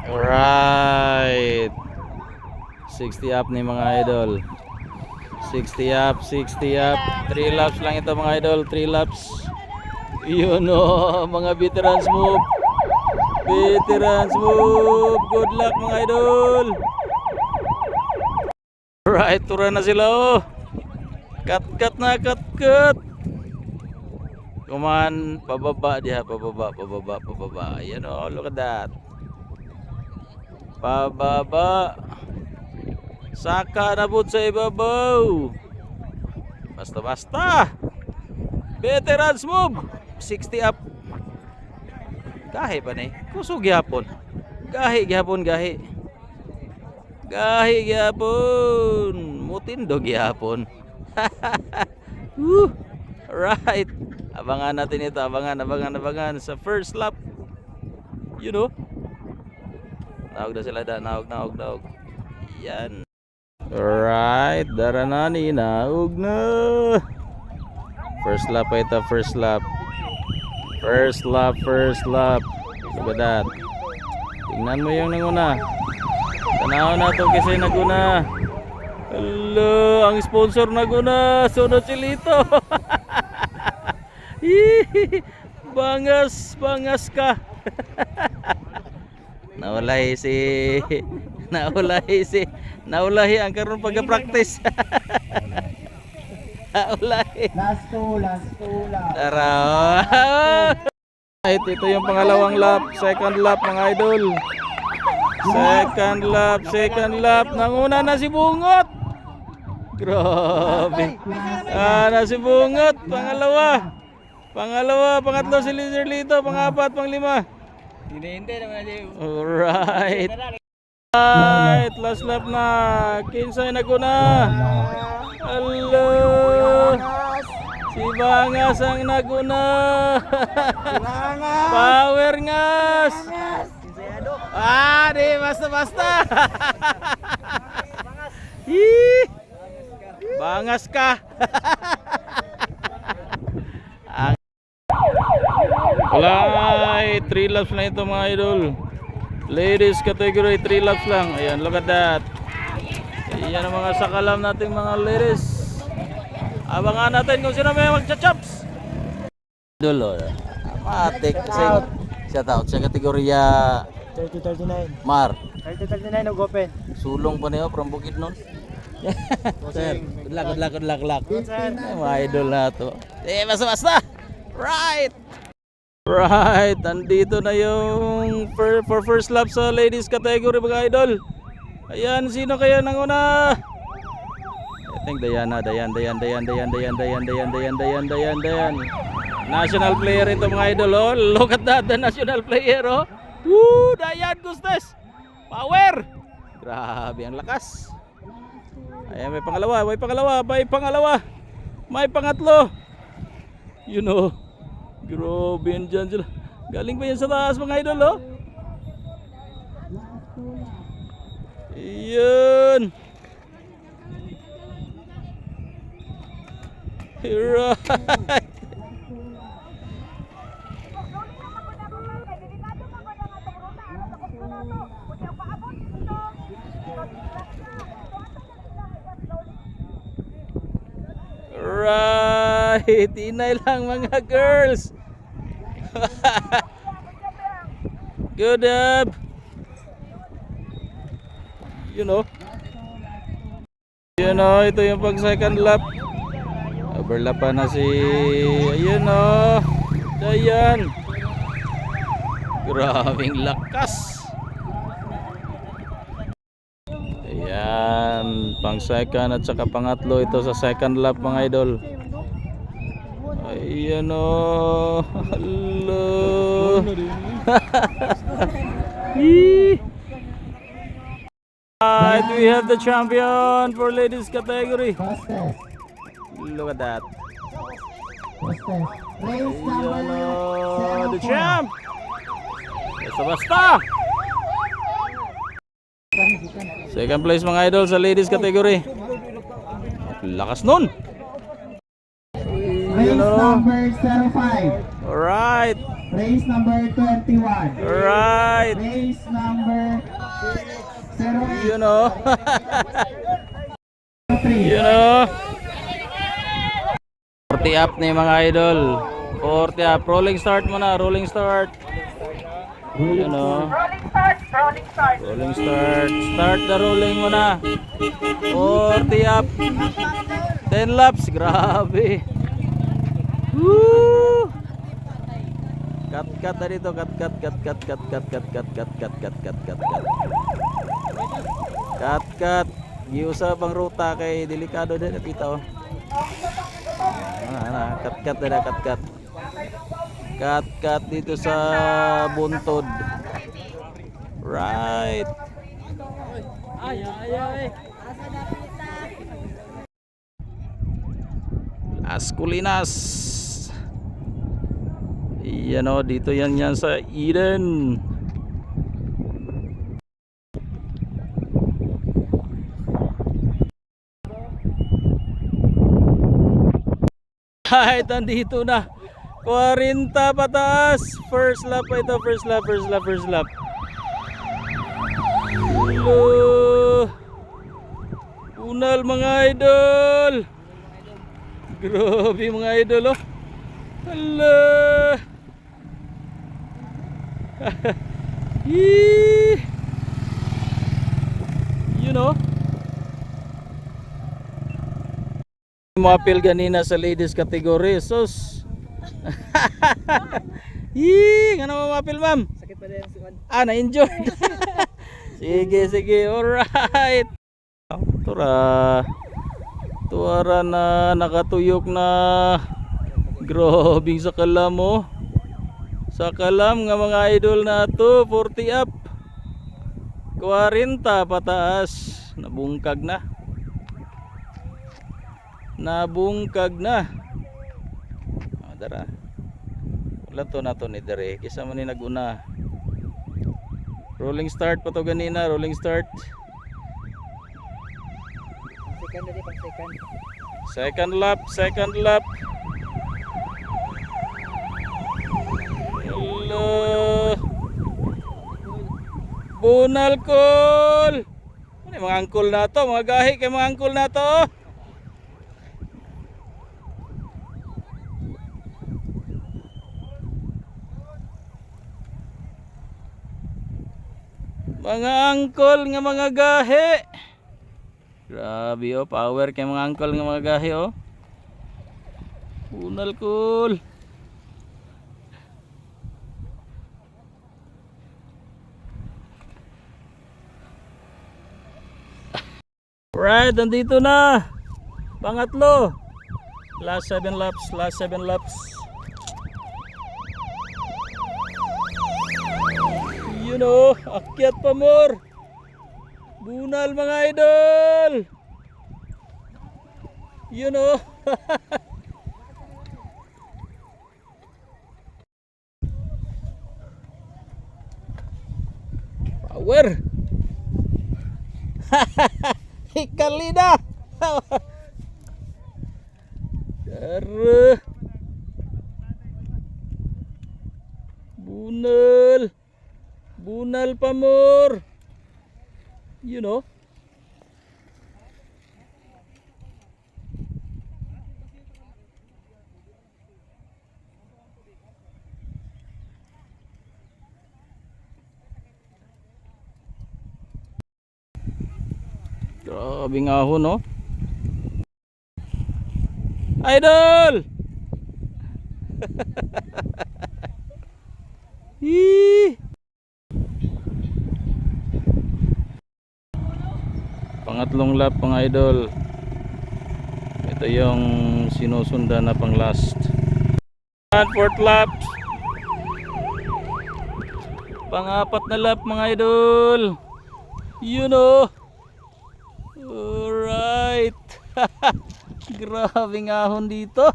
Alright, 60 up ni mga idol. 60 up, 60 up. 3 laps lang ito mga idol, 3 laps. Yun o, mga veterans move. Veterans move. Good luck mga idol. Alright, tura na sila oh. Cut na, cut. Come on, pababa diha, pababa. Ayan o, look at that. Pababa. Saka na po sa ibabaw. Basta. Veterans move. 60 up. Gahi pa ni. Kusog gyapon. Gahi gyapon. Mutindo gyapon. Right. Abangan natin ito. Abangan sa first lap. You know. Naog na sila da. Naog. Yan. Alright. Daranani. Naog na. First lap ito. First lap. Look at that. Tingnan mo yung nanguna. Tanaw na ito kasi naguna. Hello. Ang sponsor naguna. Sunod si Lito. Bangas ka. Naulahi ang karon pagka-practice. Naulahi. Last two lang. Tara. Ito yung pangalawang lap, second lap mga idol. Second lap. Nanguna na si Bungot. Grabe. Na si Bungot, Pangalawa, pangatlo si Lito, pangapat, panglima. Alright. Last lap na. Kinsay naguna. Hello. Si Bangas ang naguna. Power ngas. Di basta. Bangas ka. Alright, 3 laps lang ito mga idol. Ladies category, 3 laps lang. Ayan, look at that. Ayan ang mga sakalam nating mga ladies. Abangan natin kung sino may magcha-chops. Idol, matik. Shout out sa kategorya 30-39. Mar. 30-39 open. Sulong pa niyo from Bukidnon. Sir, good luck. Mga idol na to. Basta. Right, andito na yung for first lap sa ladies category mga idol. Ayan, sino kaya nanguna? I think Dayan. National player ito mga idol oh. Look at that, the national player oh. Woo, Dayan Gustes. Power. Grabe ang lakas. Ayan, may pangalawa. May pangatlo. You know. Grabe yan dyan sila. Galing pa yan sa taas mga idol oh. Iyan. Right. Right. Inay lang mga girls. Good up. You know, ito yung pag second lap. Overlap pa na si Dayan. Grabing lakas. Ayan, pang second at saka pangatlo ito sa second lap mga idol. Ayan o. Hello. Alright, we have the champion for ladies category. Look at that. The champ. Basta. Second place mga idol sa ladies category. Lakas nun. Race number 05. Alright. Race number 21. Alright. Race number You know. You know. 40 up na yung mga idol. 40 up. Rolling start muna. Rolling start. You know. Rolling start. Start the rolling muna. 40 up. 10 laps. Grabe. Woo! Cut na dito. Cut. Giusap ang ruta kay delikado din napita oh. Cut na cut. Cut dito sa buntod. Right. Ay. Las Colinas. Yan o, dito yan sa Eden. Kahit andito na 40 pataas. First lap pa ito. First lap. Hello. Unal mga idol. Grabe mga idol oh. Hello. You know. Mapil ganina sa ladies category. Sus. Ano mo mapil ma'am? Sakit pa din si Juan. Na-injured. Sige. Alright. Tuara na nakatuyok na. Grabing sakalam mo. Sakalam nga mga idol na to. 40 up. 40 pataas. Nabungkag na. Dara. Wala to na to ni Dere. Kisa man ni naguna. Rolling start pa to ganina. Rolling start. Second lap. Hello. Bunal kol. Ano yung mga angkol na to? Mga gahi kay mga angkol na to. Mga angkol nga mga gahi. Grabe oh, power kay mga angkol nga mga gahi oh. Bunal kol. Right, nandito na. Pangatlo. Last 7 laps. You know, akyat pa more. Bunal mga idol. You know. Power. Ikalina. Bunal pa more. You know. Grabe nga ho no. Idol. Pangatlong lap mga idol. Ito yung sinusundan na pang last. And fourth lap. Pang-apat na lap mga idol. You know. Alright. Grabe ngahon dito.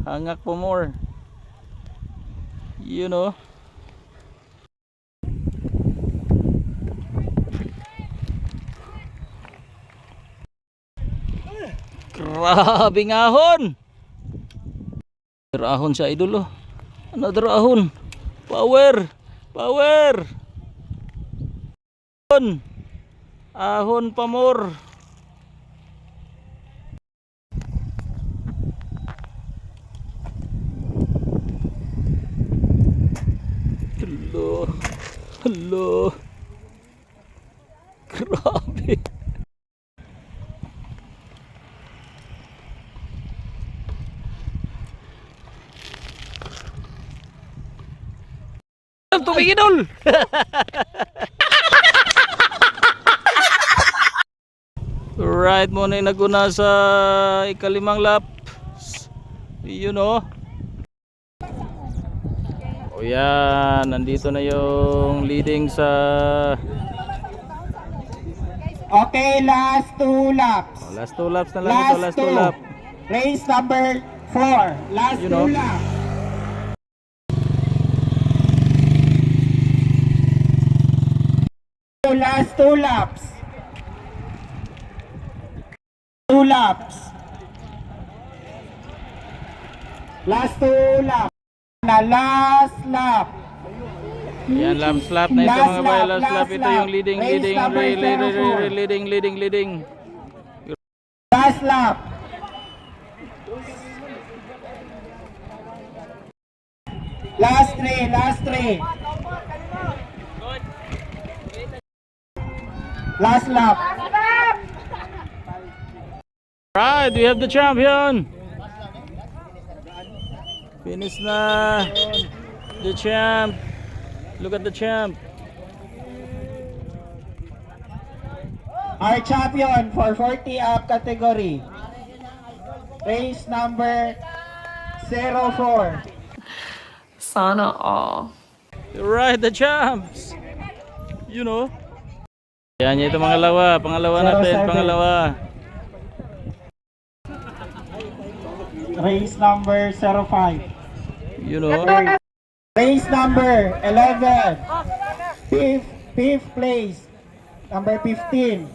Hangak po more. You know. Grabe ngahon. Ahon sa idol oh. Another ahon. Power. Power. Ahon. Ahon pa more. Hello. Hello. Grabe. Tubig idol. Right mo na yung naguna sa ikalimang lap. You know. O yan, nandito na yung leading sa Okay, last 2 laps. last 2 laps na lang ito, last 2 lap. Race number 4. Last You 2 know. laps. Last 2 laps. 2 laps. Last 2 laps. Na last lap. Yan, last lap na ito Last mga bayan, lap, last lap. last Ito lap. yung leading, Race leading, number 04. leading. Last lap. Last 3, last 3. Last lap. Right, we have the champion. Finish na. The champ. Look at the champ. Our champion for 40 up category. Race number 04. Sana all. Right, the champs. You know. Yan, ito pangalawa natin, 07. pangalawa. Race number 05. You know. Race number 11. Fifth place. Number 15.